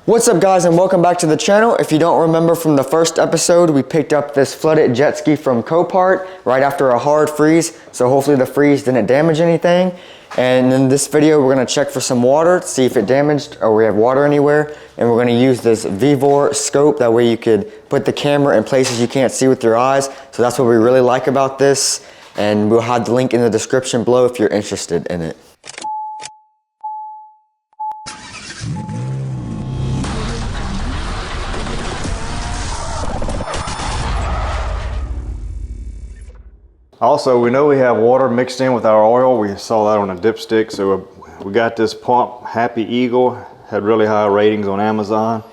What's up guys, and welcome back to the channel. If you don't remember from the first episode, we picked up this flooded jet ski from Copart right after a hard freeze. So hopefully the freeze didn't damage anything. And in this video, we're gonna check for some water, see if it damaged or we have water anywhere. And we're gonna use this VVOR scope. That way you could put the camera in places you can't see with your eyes. So that's what we really like about this. And we'll have the link in the description below if you're interested in it. Also, we know we have water mixed in with our oil. We saw that on a dipstick. So we got this pump, Harpy Eagle, had really high ratings on Amazon.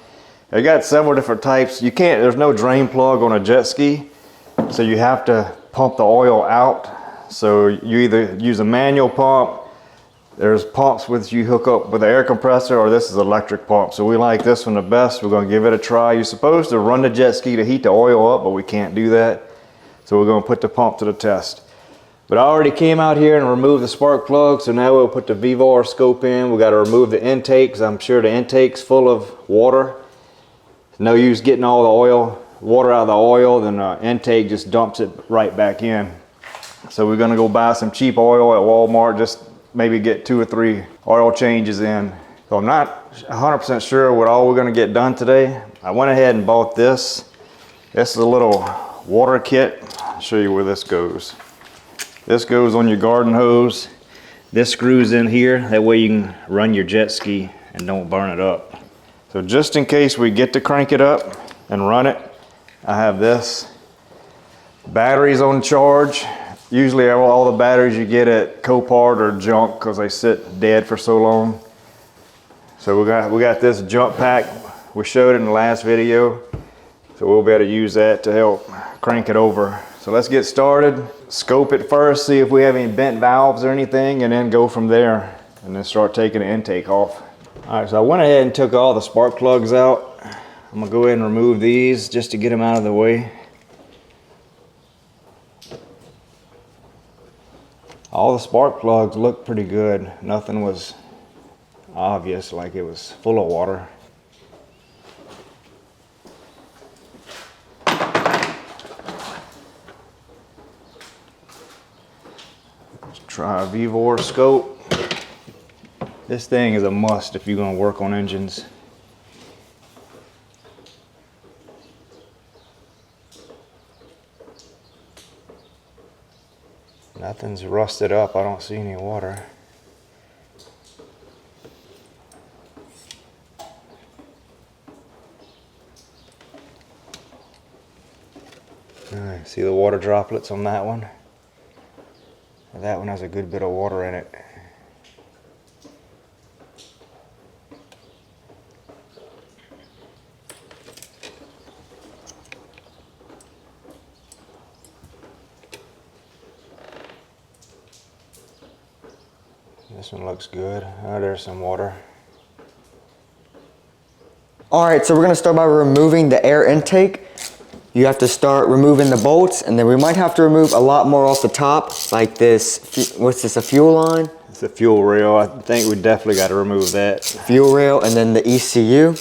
They got several different types. There's no drain plug on a jet ski. So you have to pump the oil out. So you either use a manual pump. There's pumps with you hook up with an air compressor, or this is electric pump. So we like this one the best. We're gonna give it a try. You're supposed to run the jet ski to heat the oil up, but we can't do that. So we're going to put the pump to the test. But I already came out here and removed the spark plug, so now we'll put the VVOR scope in. We got to remove the intake, because I'm sure the intake's full of water. No use getting all the water out of the oil, then the intake just dumps it right back in. So we're going to go buy some cheap oil at Walmart, just maybe get 2 or 3 oil changes in. So I'm not 100% sure what all we're going to get done today. I went ahead and bought this. This is a little water kit. I'll show you where this goes. This goes on your garden hose. This screws in here. That way you can run your jet ski and don't burn it up. So just in case we get to crank it up and run it, I have this. Batteries on charge. Usually all the batteries you get at Copart are junk because they sit dead for so long. So we got this jump pack. We showed it in the last video. So we'll be able to use that to help crank it over. So let's get started. Scope it first, see if we have any bent valves or anything, and then go from there and then start taking the intake off. All right, so I went ahead and took all the spark plugs out. I'm gonna go ahead and remove these just to get them out of the way. All the spark plugs look pretty good. Nothing was obvious like it was full of water. Try a VVOR scope. This thing is a must if you're going to work on engines. Nothing's rusted up. I don't see any water. See the water droplets on that one? That one has a good bit of water in it. This one looks good. Oh, there's some water. All right, so we're gonna start by removing the air intake. You have to start removing the bolts, and then we might have to remove a lot more off the top, like this. What's this, a fuel line? It's a fuel rail. I think we definitely got to remove that. Fuel rail, and then the ECU.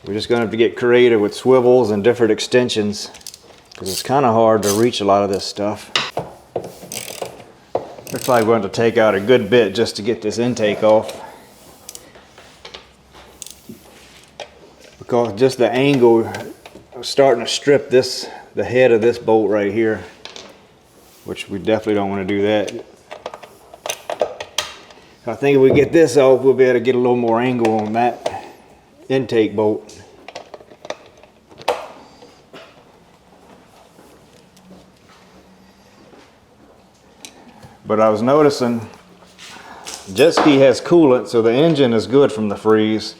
We're just going to have to get creative with swivels and different extensions, because it's kind of hard to reach a lot of this stuff. Looks like we're going to take out a good bit just to get this intake off. Because just the angle, starting to strip the head of this bolt right here, which we definitely don't want to do that. I think if we get this off, we'll be able to get a little more angle on that intake bolt. But I was noticing jet ski has coolant, so the engine is good from the freeze,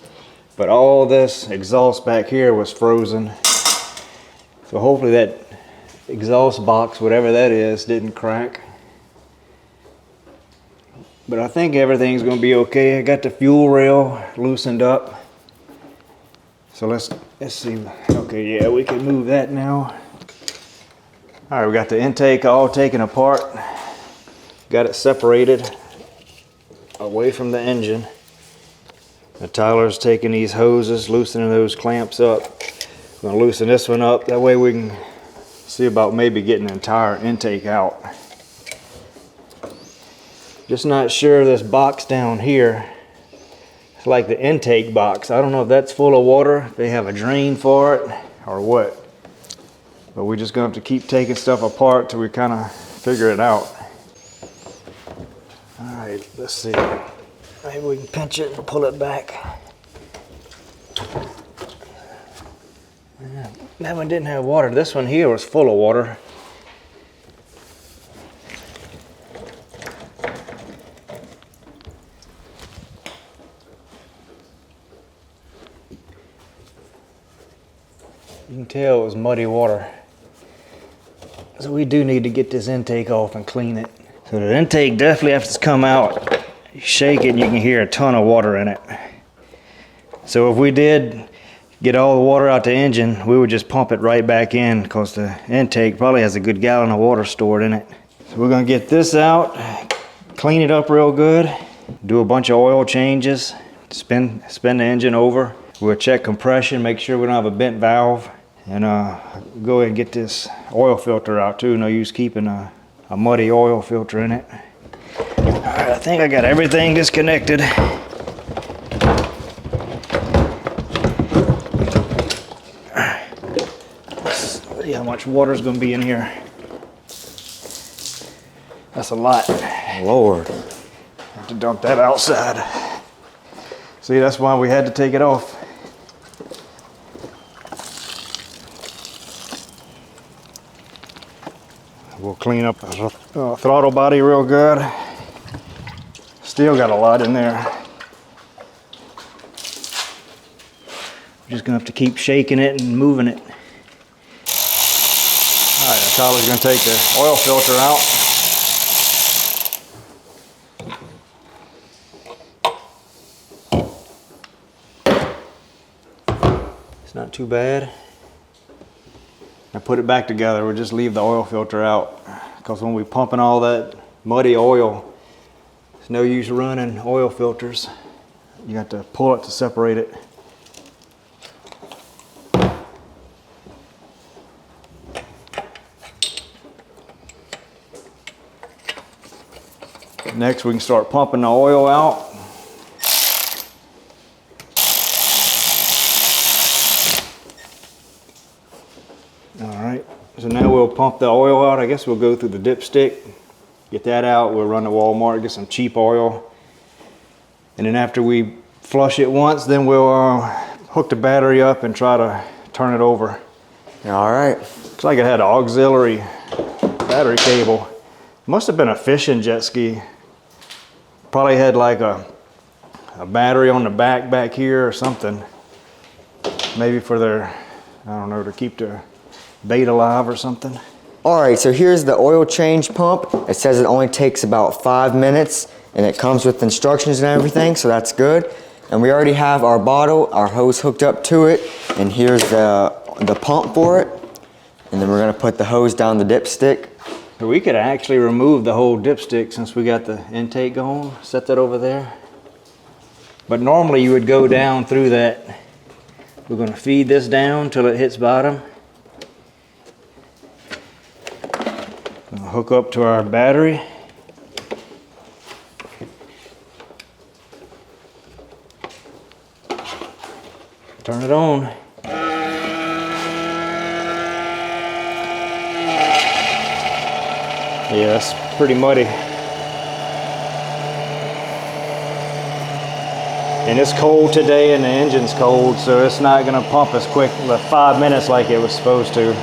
but all this exhaust back here was frozen. So hopefully that exhaust box, whatever that is, didn't crack. But I think everything's gonna be okay. I got the fuel rail loosened up. So let's see. Okay, yeah, we can move that now. All right, we got the intake all taken apart. Got it separated away from the engine. Tyler's taking these hoses, loosening those clamps up. I'm gonna loosen this one up. That way we can see about maybe getting the entire intake out. Just not sure this box down here. It's like the intake box. I don't know if that's full of water, if they have a drain for it, or what. But we're just gonna have to keep taking stuff apart till we kind of figure it out. All right, let's see. Maybe we can pinch it and pull it back. That one didn't have water. This one here was full of water. You can tell it was muddy water. So we do need to get this intake off and clean it. So the intake definitely has to come out. You shake it and you can hear a ton of water in it. So if we did get all the water out the engine, we would just pump it right back in because the intake probably has a good gallon of water stored in it. So we're gonna get this out, clean it up real good, do a bunch of oil changes, spin the engine over. We'll check compression, make sure we don't have a bent valve, and go ahead and get this oil filter out too. No use keeping a muddy oil filter in it. All right, I think I got everything disconnected. See how much water is going to be in here. That's a lot. Lord. Have to dump that outside. See, that's why we had to take it off. We'll clean up the throttle body real good. Still got a lot in there. We're just going to have to keep shaking it and moving it. All right, now Tyler's going to take the oil filter out. It's not too bad. Now put it back together. We'll just leave the oil filter out because when we're pumping all that muddy oil, it's no use running oil filters. You got to pull it to separate it. Next, we can start pumping the oil out. All right, so now we'll pump the oil out. I guess we'll go through the dipstick, get that out. We'll run to Walmart, get some cheap oil. And then after we flush it once, then we'll hook the battery up and try to turn it over. All right. Looks like it had an auxiliary battery cable. Must have been a fishing jet ski. Probably had like a battery on the back here or something. Maybe for their, I don't know, to keep their bait alive or something. All right, so here's the oil change pump. It says it only takes about 5 minutes and it comes with instructions and everything, so that's good. And we already have our bottle, our hose hooked up to it, and here's the pump for it. And then we're gonna put the hose down the dipstick. We could actually remove the whole dipstick since we got the intake going, set that over there. But normally you would go down through that. We're gonna feed this down till it hits bottom. Gonna hook up to our battery. Turn it on. Yeah, it's pretty muddy. And it's cold today and the engine's cold, so it's not gonna pump as quick, like 5 minutes like it was supposed to.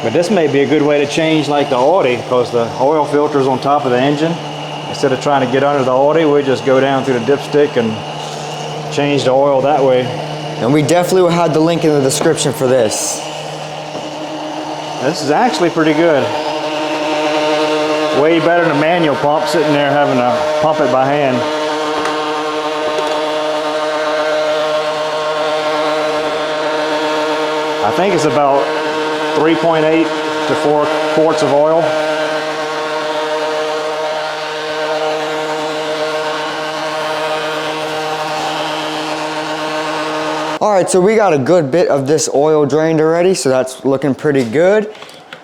But this may be a good way to change like the Audi, because the oil filter's on top of the engine. Instead of trying to get under the Audi, we just go down through the dipstick and change the oil that way. And we definitely will have the link in the description for this. This is actually pretty good. Way better than a manual pump, sitting there having to pump it by hand. I think it's about 3.8 to 4 quarts of oil. All right, so we got a good bit of this oil drained already, so that's looking pretty good.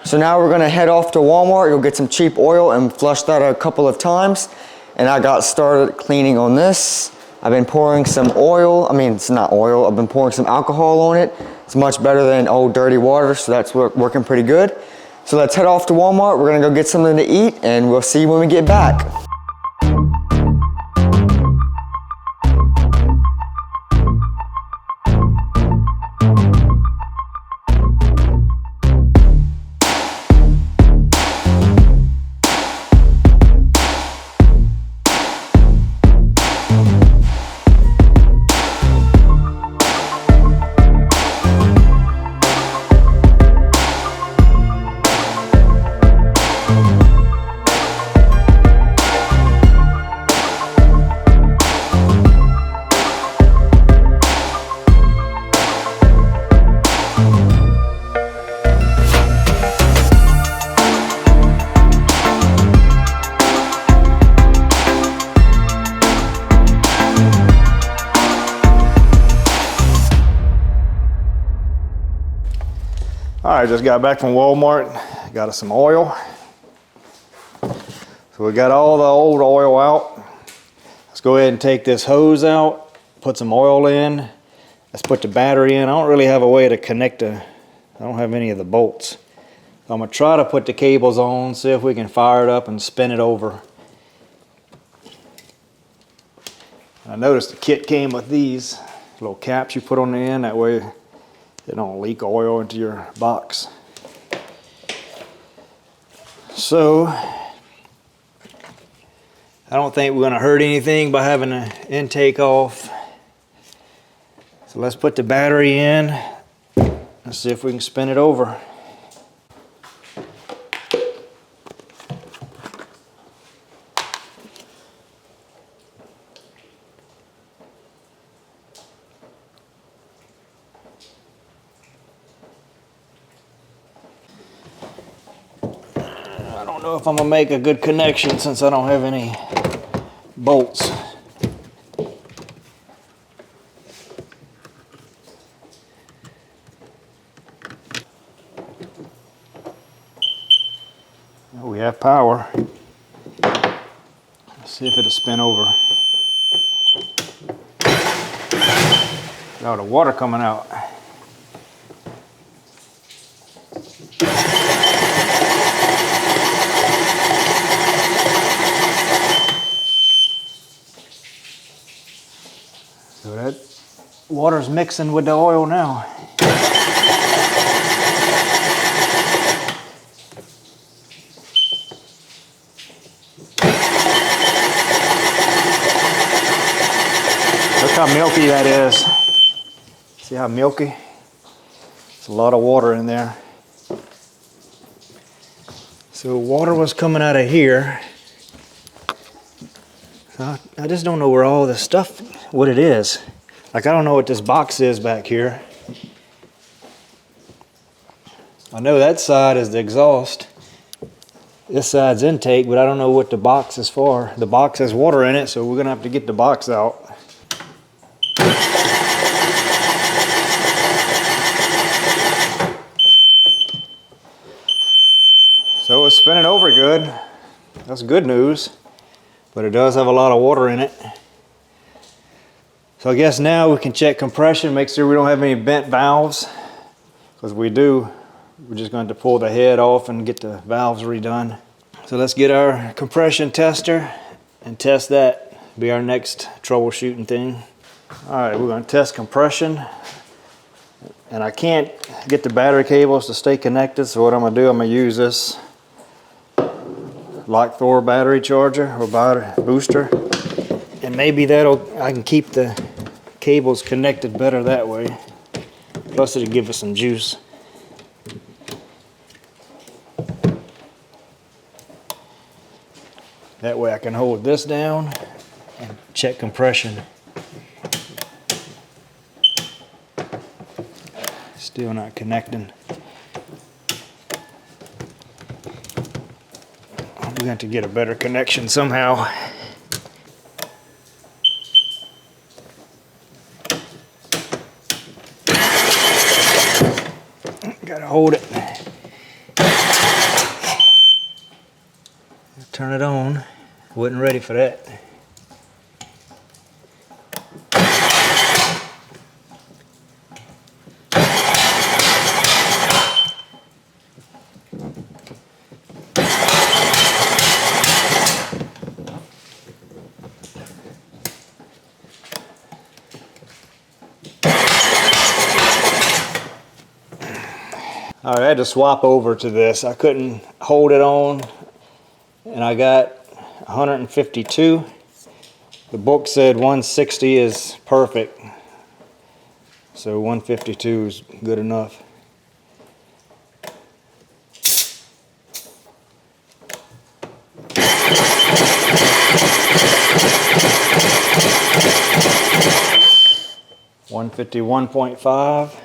So now we're gonna head off to Walmart, go get some cheap oil and flush that a couple of times. And I got started cleaning on this. I've been pouring some oil, it's not oil, I've been pouring some alcohol on it. It's much better than old dirty water, so that's working pretty good. So let's head off to Walmart, we're gonna go get something to eat, and we'll see you when we get back. All right, just got back from Walmart, got us some oil. So we got all the old oil out. Let's go ahead and take this hose out, put some oil in. Let's put the battery in. I don't really have a way to connect I don't have any of the bolts. So I'm gonna try to put the cables on, see if we can fire it up and spin it over. I noticed the kit came with these little caps you put on the end, that way they don't leak oil into your box. So, I don't think we're gonna hurt anything by having the intake off. So let's put the battery in and see if we can spin it over. I don't know if I'm gonna make a good connection since I don't have any bolts. Oh, we have power. Let's see if it'll spin over. Oh, the water coming out. So that water's mixing with the oil now. Look how milky that is. See how milky? There's a lot of water in there. So water was coming out of here. I just don't know where all this stuff, what it is. Like, I don't know what this box is back here. I know that side is the exhaust. This side's intake, but I don't know what the box is for. The box has water in it, so we're gonna have to get the box out. So it's spinning over good. That's good news. But it does have a lot of water in it. So I guess now we can check compression, make sure we don't have any bent valves. Because we do, we're just going to pull the head off and get the valves redone. So let's get our compression tester and test that. Be our next troubleshooting thing. All right, we're going to test compression. And I can't get the battery cables to stay connected, so what I'm going to do, I'm going to use this Lock Thor battery charger or battery booster, and maybe I can keep the cables connected better that way. Plus it'll give us some juice. That way I can hold this down and check compression. Still not connecting. We're going to have to get a better connection somehow. Gotta hold it. Turn it on. Wasn't ready for that. All right, I had to swap over to this. I couldn't hold it on, and I got 152. The book said 160 is perfect, so 152 is good enough. $151.5.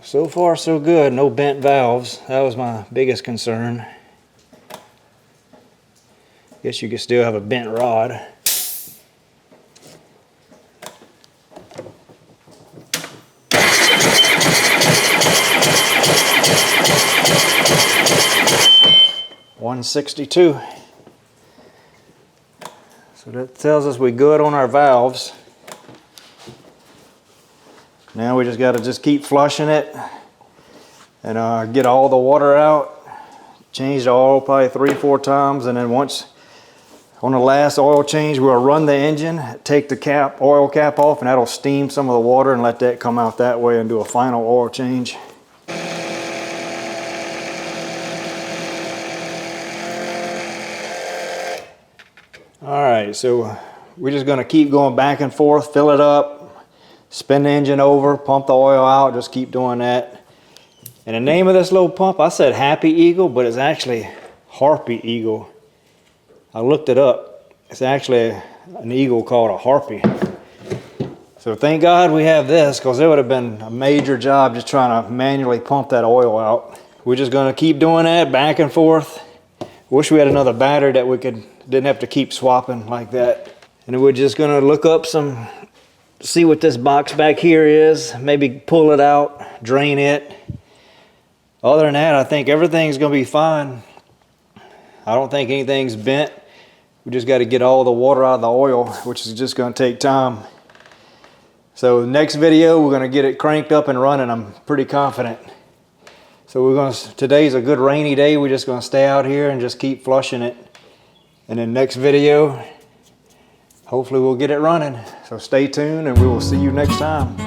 So far, so good. No bent valves. That was my biggest concern. Guess you could still have a bent rod. $162. So that tells us we're good on our valves. Now we just got to keep flushing it and get all the water out. Change the oil probably 3-4 times, and then once on the last oil change, we'll run the engine, take the oil cap off, and that'll steam some of the water and let that come out that way and do a final oil change. All right, so we're just going to keep going back and forth, fill it up, spin the engine over, pump the oil out, just keep doing that. And the name of this little pump, I said Harpy Eagle, but it's actually Harpy Eagle. I looked it up. It's actually an eagle called a harpy. So thank God we have this, because it would have been a major job just trying to manually pump that oil out. We're just going to keep doing that back and forth. Wish we had another battery that we didn't have to keep swapping like that. And then we're just going to look up see what this box back here is, maybe pull it out, drain it. Other than that, I think everything's going to be fine. I don't think anything's bent. We just got to get all the water out of the oil, which is just going to take time. So the next video, we're going to get it cranked up and running. I'm pretty confident. So today's a good rainy day. We're just going to stay out here and just keep flushing it. And then next video, hopefully we'll get it running. So stay tuned and we will see you next time.